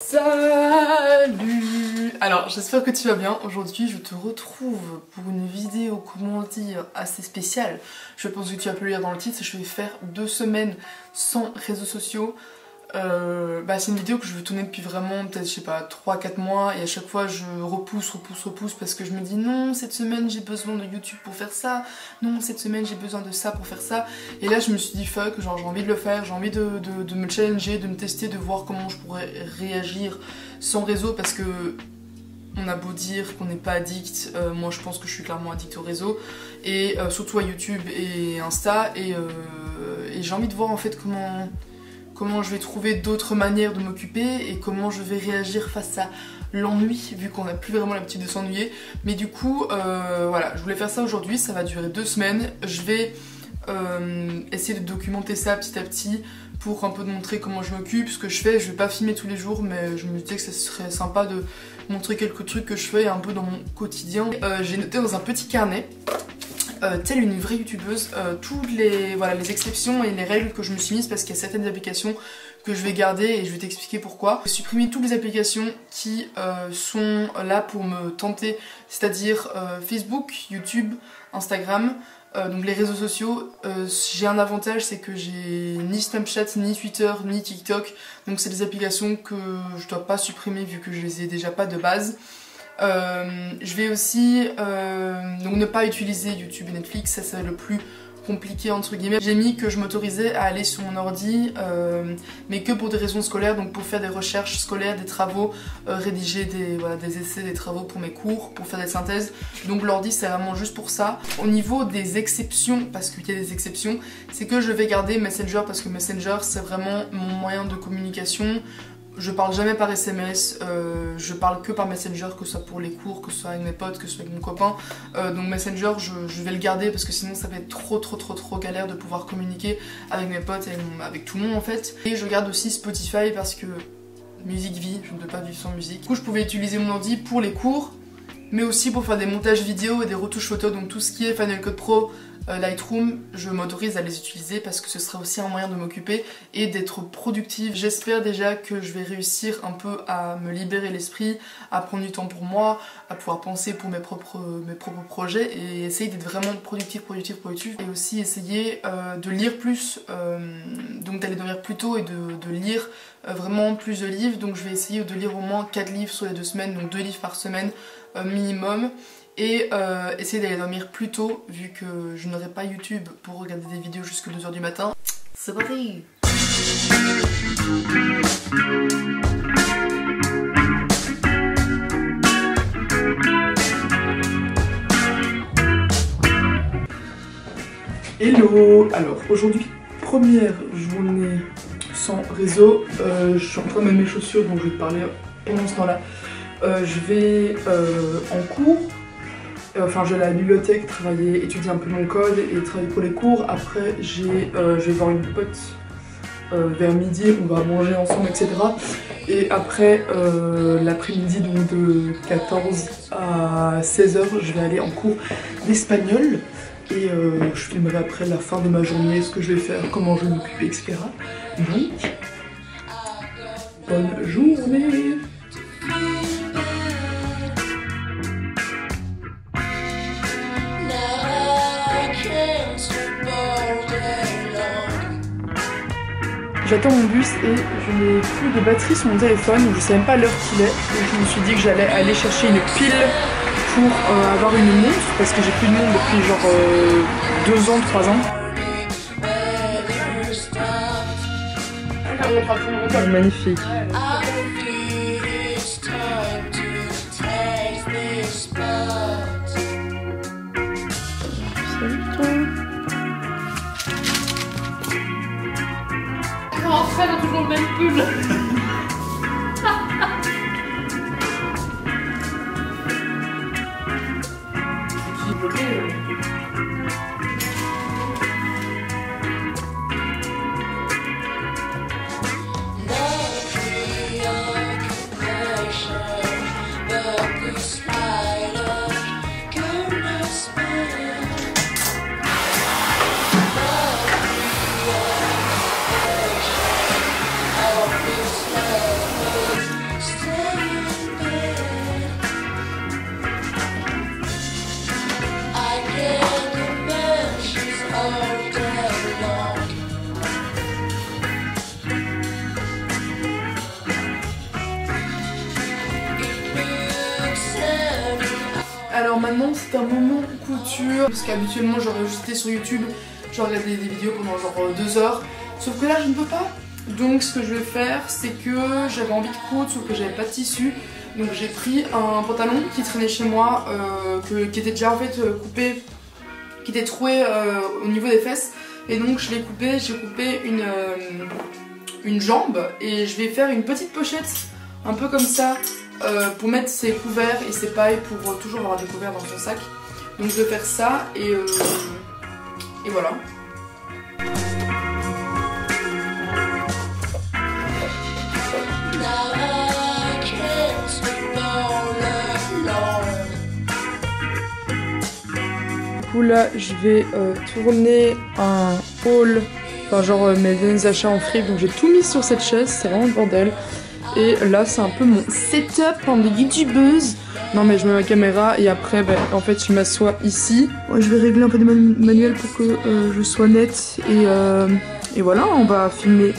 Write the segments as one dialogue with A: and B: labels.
A: Salut! Alors j'espère que tu vas bien. Aujourd'hui je te retrouve pour une vidéo, comment dire, assez spéciale. Je pense que tu as pu le lire dans le titre. Je vais faire 2 semaines sans réseaux sociaux. C'est une vidéo que je veux tourner depuis vraiment peut-être je sais pas 3-4 mois et à chaque fois je repousse parce que je me dis non, cette semaine j'ai besoin de YouTube pour faire ça, non cette semaine j'ai besoin de ça pour faire ça, et là je me suis dit fuck, genre j'ai envie de le faire, j'ai envie de me challenger, de me tester, de voir comment je pourrais réagir sans réseau, parce que on a beau dire qu'on n'est pas addict, moi je pense que je suis clairement addict au réseau et surtout à YouTube et Insta, et j'ai envie de voir en fait comment je vais trouver d'autres manières de m'occuper et comment je vais réagir face à l'ennui, vu qu'on n'a plus vraiment l'habitude de s'ennuyer. Mais du coup, voilà, je voulais faire ça aujourd'hui, ça va durer 2 semaines. Je vais essayer de documenter ça petit à petit pour un peu te montrer comment je m'occupe, ce que je fais. Je vais pas filmer tous les jours, mais je me disais que ça serait sympa de montrer quelques trucs que je fais un peu dans mon quotidien. J'ai noté dans un petit carnet, telle une vraie youtubeuse, toutes les exceptions et les règles que je me suis mises, parce qu'il y a certaines applications que je vais garder et je vais t'expliquer pourquoi. J'ai supprimé toutes les applications qui sont là pour me tenter, c'est-à-dire Facebook, YouTube, Instagram, donc les réseaux sociaux. J'ai un avantage, c'est que j'ai ni Snapchat, ni Twitter, ni TikTok, donc c'est des applications que je dois pas supprimer vu que je les ai déjà pas de base. Je vais aussi donc ne pas utiliser YouTube et Netflix, ça c'est le plus compliqué entre guillemets. J'ai mis que je m'autorisais à aller sur mon ordi, mais que pour des raisons scolaires, donc pour faire des recherches scolaires, des travaux, rédiger des essais, des travaux pour mes cours, pour faire des synthèses. Donc l'ordi c'est vraiment juste pour ça. Au niveau des exceptions, parce qu'il y a des exceptions, c'est que je vais garder Messenger, parce que Messenger c'est vraiment mon moyen de communication. Je parle jamais par SMS, je parle que par Messenger, que ce soit pour les cours, que ce soit avec mes potes, que ce soit avec mon copain. Donc Messenger, je vais le garder parce que sinon ça va être trop galère de pouvoir communiquer avec mes potes et avec tout le monde en fait. Et je garde aussi Spotify parce que musique vie, je ne peux pas vivre sans musique. Du coup je pouvais utiliser mon ordi pour les cours, mais aussi pour faire des montages vidéo et des retouches photos, donc tout ce qui est Final Cut Pro, Lightroom, je m'autorise à les utiliser parce que ce sera aussi un moyen de m'occuper et d'être productive. J'espère déjà que je vais réussir un peu à me libérer l'esprit, à prendre du temps pour moi, à pouvoir penser pour mes propres projets et essayer d'être vraiment productive. Et aussi essayer de lire plus, donc d'aller dormir plus tôt et de lire vraiment plus de livres. Donc je vais essayer de lire au moins 4 livres sur les 2 semaines, donc 2 livres par semaine minimum. Et essayer d'aller dormir plus tôt, vu que je n'aurai pas YouTube pour regarder des vidéos jusqu'à 2 h du matin. C'est parti! Hello! Alors aujourd'hui, première journée sans réseau. Je suis en train de mettre mes chaussures, donc je vais te parler pendant ce temps-là. Je vais en cours. Enfin, je vais à la bibliothèque, travailler, étudier un peu mon code et travailler pour les cours. Après, je vais voir une pote vers midi, on va manger ensemble, etc. Et après, l'après-midi, donc de 14 à 16 h, je vais aller en cours d'espagnol. Et je filmerai après la fin de ma journée, ce que je vais faire, comment je vais m'occuper, etc. Donc, bonne journée! J'attends mon bus et je n'ai plus de batterie sur mon téléphone, donc je sais même pas l'heure qu'il est. Donc je me suis dit que j'allais aller chercher une pile pour avoir une montre, parce que j'ai plus de montre depuis genre 2 ans, 3 ans. Magnifique. Salut toi.
B: On a toujours le même pull.
A: Alors maintenant c'est un moment couture, parce qu'habituellement j'aurais juste été sur YouTube, j'aurais regardé des vidéos pendant genre 2 heures, sauf que là je ne peux pas. Donc ce que je vais faire, c'est que j'avais envie de coudre, sauf que j'avais pas de tissu. Donc j'ai pris un pantalon qui traînait chez moi, qui était déjà en fait coupé, qui était troué au niveau des fesses. Et donc je l'ai coupé, j'ai coupé une jambe et je vais faire une petite pochette, un peu comme ça, pour mettre ses couverts et ses pailles pour toujours avoir des couverts dans son sac. Donc je vais faire ça et voilà. Du coup là je vais tourner un haul, enfin genre mes derniers achats en fric, donc j'ai tout mis sur cette chaise, c'est vraiment le bordel. Et là c'est un peu mon setup de youtubeuse. Non mais je mets ma caméra et après en fait je m'assois ici. Ouais, je vais régler un peu des manuels pour que je sois nette et voilà, on va filmer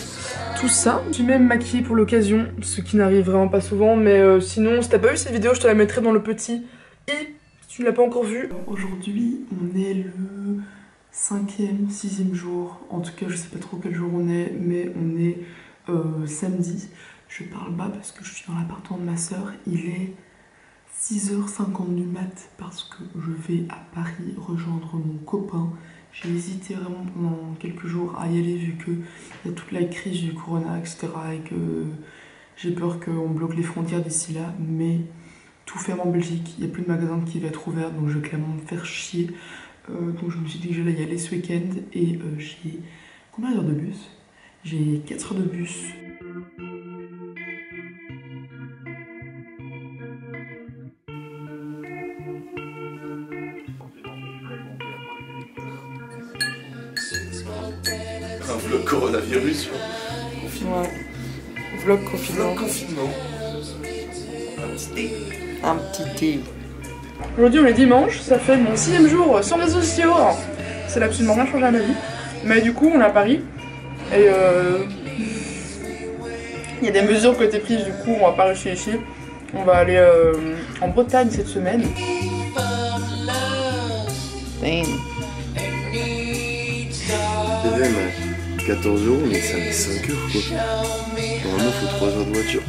A: tout ça. Je suis même maquillée pour l'occasion, ce qui n'arrive vraiment pas souvent, mais sinon si t'as pas vu cette vidéo je te la mettrai dans le petit i si tu ne l'as pas encore vue. Aujourd'hui on est le 5e, 6e jour, en tout cas je sais pas trop quel jour on est, mais on est samedi. Je parle bas parce que je suis dans l'appartement de ma soeur, il est 6h50 du mat parce que je vais à Paris rejoindre mon copain. J'ai hésité vraiment pendant quelques jours à y aller vu qu'il y a toute la crise du corona etc. et que j'ai peur qu'on bloque les frontières d'ici là, mais tout ferme en Belgique, il n'y a plus de magasin qui va être ouvert donc je vais clairement me faire chier. Donc je me suis dit que j'allais y aller ce week-end et j'ai combien d'heures de bus? J'ai 4 heures de bus.
C: Un vlog coronavirus.
A: Confinement. Ouais. Vlog confinement.
C: Vlog confinement.
D: Un petit thé.
A: Aujourd'hui on est dimanche, ça fait mon 6e jour sans réseaux sociaux. Ça n'a absolument rien changé à ma vie. Mais du coup on est à Paris. Et il y a des mesures qui ont été prises, du coup on va pas rester ici. On va aller en Bretagne cette semaine.
C: C'est mais 14 €, mais ça met 5 heures quoi. Normalement faut 3 heures de voiture.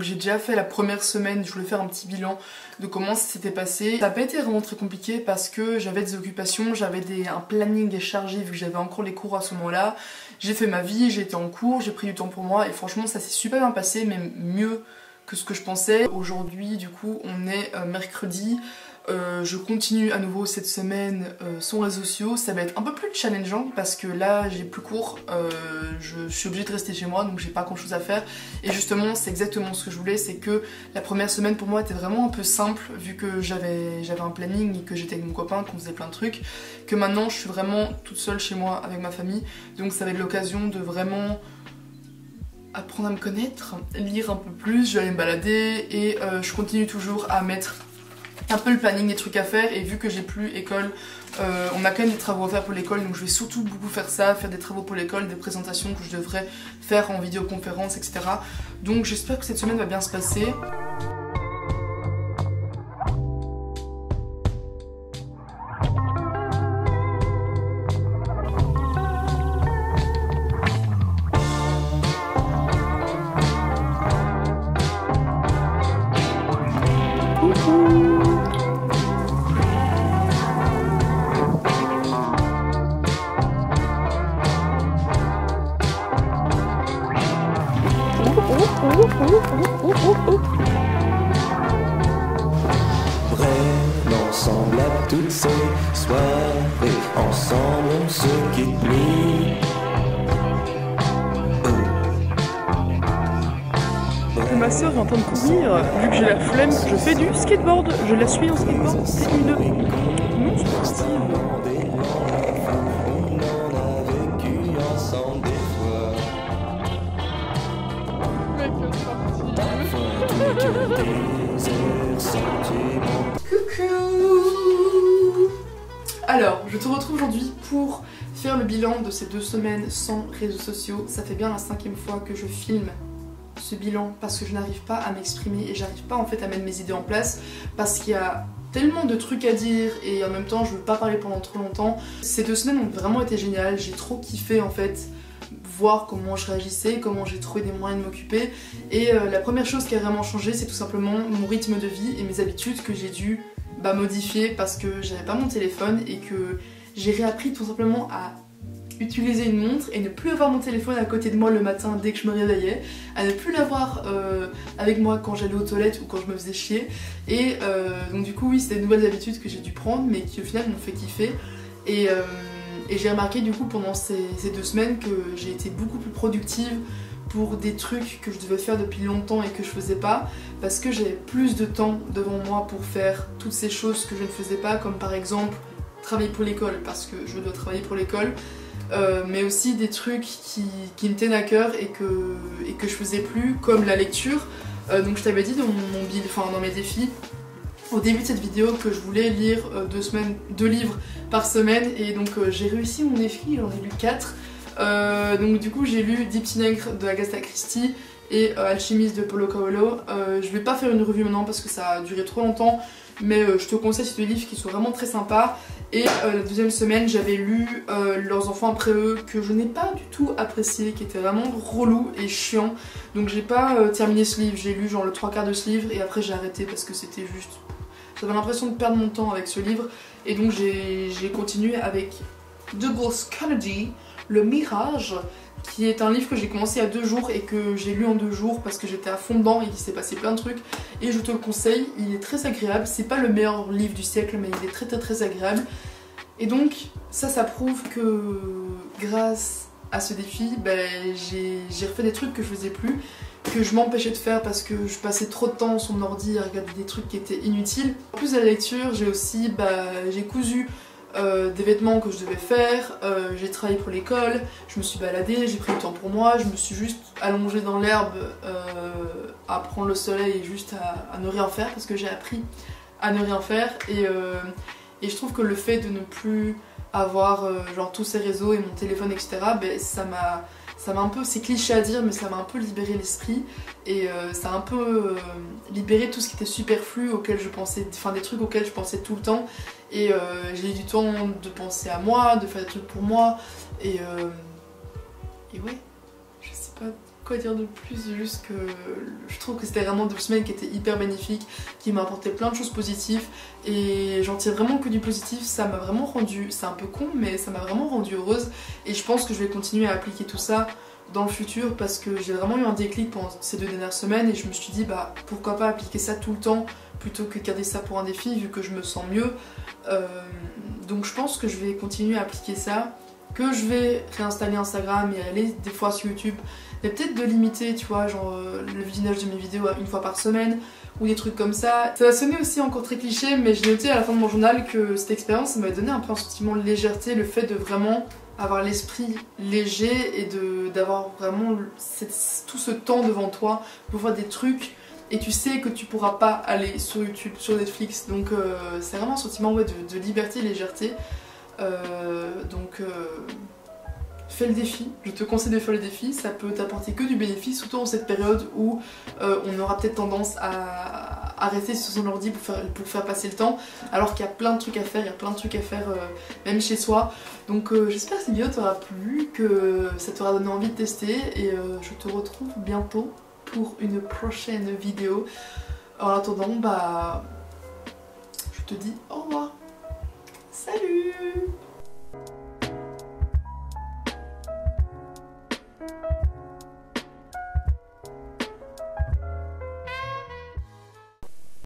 A: J'ai déjà fait la première semaine, je voulais faire un petit bilan de comment ça s'était passé. Ça n'a pas été vraiment très compliqué parce que j'avais des occupations, j'avais un planning chargé vu que j'avais encore les cours à ce moment-là. J'ai fait ma vie, j'ai été en cours, j'ai pris du temps pour moi et franchement ça s'est super bien passé, même mieux que ce que je pensais. Aujourd'hui du coup on est mercredi. Je continue à nouveau cette semaine sans réseaux sociaux. Ça va être un peu plus challengeant parce que là j'ai plus cours, je suis obligée de rester chez moi donc j'ai pas grand chose à faire. Et justement c'est exactement ce que je voulais, c'est que la première semaine pour moi était vraiment un peu simple vu que j'avais un planning et que j'étais avec mon copain, qu'on faisait plein de trucs. Que maintenant je suis vraiment toute seule chez moi avec ma famille, donc ça va être l'occasion de vraiment apprendre à me connaître, lire un peu plus, je vais aller me balader et je continue toujours à mettre un peu le planning des trucs à faire. Et vu que j'ai plus école, on a quand même des travaux à faire pour l'école, donc je vais surtout beaucoup faire ça, faire des travaux pour l'école, des présentations que je devrais faire en vidéoconférence etc. Donc j'espère que cette semaine va bien se passer.
D: Vraiment ensemble à toutes ces soirées, ensemble on se quitte plus.
A: Ma soeur est en train de courir, vu que j'ai la flemme, je fais du skateboard, je la suis en skateboard, c'est une non sportive.
D: Des heures sans
A: te retrouve aujourd'hui pour faire le bilan de ces 2 semaines sans réseaux sociaux. Ça fait bien la 5e fois que je filme ce bilan parce que je n'arrive pas à m'exprimer et j'arrive pas en fait à mettre mes idées en place parce qu'il y a tellement de trucs à dire et en même temps je veux pas parler pendant trop longtemps. Ces 2 semaines ont vraiment été géniales, j'ai trop kiffé en fait voir comment je réagissais, comment j'ai trouvé des moyens de m'occuper et la première chose qui a vraiment changé c'est tout simplement mon rythme de vie et mes habitudes que j'ai dû modifier parce que j'avais pas mon téléphone et que j'ai réappris tout simplement à utiliser une montre et ne plus avoir mon téléphone à côté de moi le matin dès que je me réveillais, à ne plus l'avoir avec moi quand j'allais aux toilettes ou quand je me faisais chier et donc du coup oui c'est des nouvelles habitudes que j'ai dû prendre mais qui au final m'ont fait kiffer et j'ai remarqué du coup pendant ces 2 semaines que j'ai été beaucoup plus productive pour des trucs que je devais faire depuis longtemps et que je faisais pas parce que j'avais plus de temps devant moi pour faire toutes ces choses que je ne faisais pas comme par exemple travailler pour l'école parce que je dois travailler pour l'école mais aussi des trucs qui me tiennent à cœur et que je faisais plus comme la lecture donc je t'avais dit dans mes défis au début de cette vidéo que je voulais lire 2 livres par semaine et donc j'ai réussi mon défi, j'en ai lu 4 donc du coup j'ai lu Deep Tinegre de Agatha Christie et Alchimiste de Paulo Coelho. Je vais pas faire une revue maintenant parce que ça a duré trop longtemps mais je te conseille ces 2 livres qui sont vraiment très sympas et la 2e semaine j'avais lu Leurs enfants après eux que je n'ai pas du tout apprécié, qui était vraiment relou et chiant donc j'ai pas terminé ce livre, j'ai lu genre le 3/4 de ce livre et après j'ai arrêté parce que c'était juste... J'avais l'impression de perdre mon temps avec ce livre et donc j'ai continué avec Douglas Kennedy, Le Mirage, qui est un livre que j'ai commencé il y a 2 jours et que j'ai lu en 2 jours parce que j'étais à fond dedans et qu'il s'est passé plein de trucs et je te le conseille, il est très agréable, c'est pas le meilleur livre du siècle mais il est très agréable et donc ça prouve que grâce à ce défi j'ai refait des trucs que je faisais plus, que je m'empêchais de faire parce que je passais trop de temps sur mon ordi à regarder des trucs qui étaient inutiles. En plus de la lecture, j'ai aussi j'ai cousu des vêtements que je devais faire, j'ai travaillé pour l'école, je me suis baladée, j'ai pris le temps pour moi, je me suis juste allongée dans l'herbe à prendre le soleil et juste à ne rien faire parce que j'ai appris à ne rien faire et je trouve que le fait de ne plus avoir genre tous ces réseaux et mon téléphone etc, ça m'a un peu, c'est cliché à dire mais ça m'a un peu libéré l'esprit et ça a un peu libéré tout ce qui était superflu auquel je pensais, enfin des trucs auxquels je pensais tout le temps et j'ai eu du temps de penser à moi, de faire des trucs pour moi et ouais, je sais pas quoi dire de plus, juste que je trouve que c'était vraiment 2 semaines qui étaient hyper bénéfiques, qui m'ont apporté plein de choses positives et j'en tire vraiment que du positif, ça m'a vraiment rendu, c'est un peu con mais ça m'a vraiment rendue heureuse et je pense que je vais continuer à appliquer tout ça dans le futur parce que j'ai vraiment eu un déclic pendant ces 2 dernières semaines et je me suis dit pourquoi pas appliquer ça tout le temps plutôt que garder ça pour un défi vu que je me sens mieux donc je pense que je vais continuer à appliquer ça, que je vais réinstaller Instagram et aller des fois sur YouTube mais peut-être de limiter tu vois genre le visionnage de mes vidéos à 1 fois par semaine ou des trucs comme ça. Ça va sonner aussi encore très cliché mais j'ai noté à la fin de mon journal que cette expérience m'avait donné un peu un sentiment de légèreté, le fait de vraiment avoir l'esprit léger et d'avoir vraiment tout ce temps devant toi pour voir des trucs et tu sais que tu pourras pas aller sur YouTube, sur Netflix donc c'est vraiment un sentiment de liberté, légèreté donc fais le défi, je te conseille de faire le défi, ça peut t'apporter que du bénéfice, surtout en cette période où on aura peut-être tendance à rester sur son ordi pour faire passer le temps, alors qu'il y a plein de trucs à faire, il y a plein de trucs à faire même chez soi. Donc j'espère que cette vidéo t'aura plu, que ça t'aura donné envie de tester et je te retrouve bientôt pour une prochaine vidéo. En attendant, je te dis au revoir. Salut!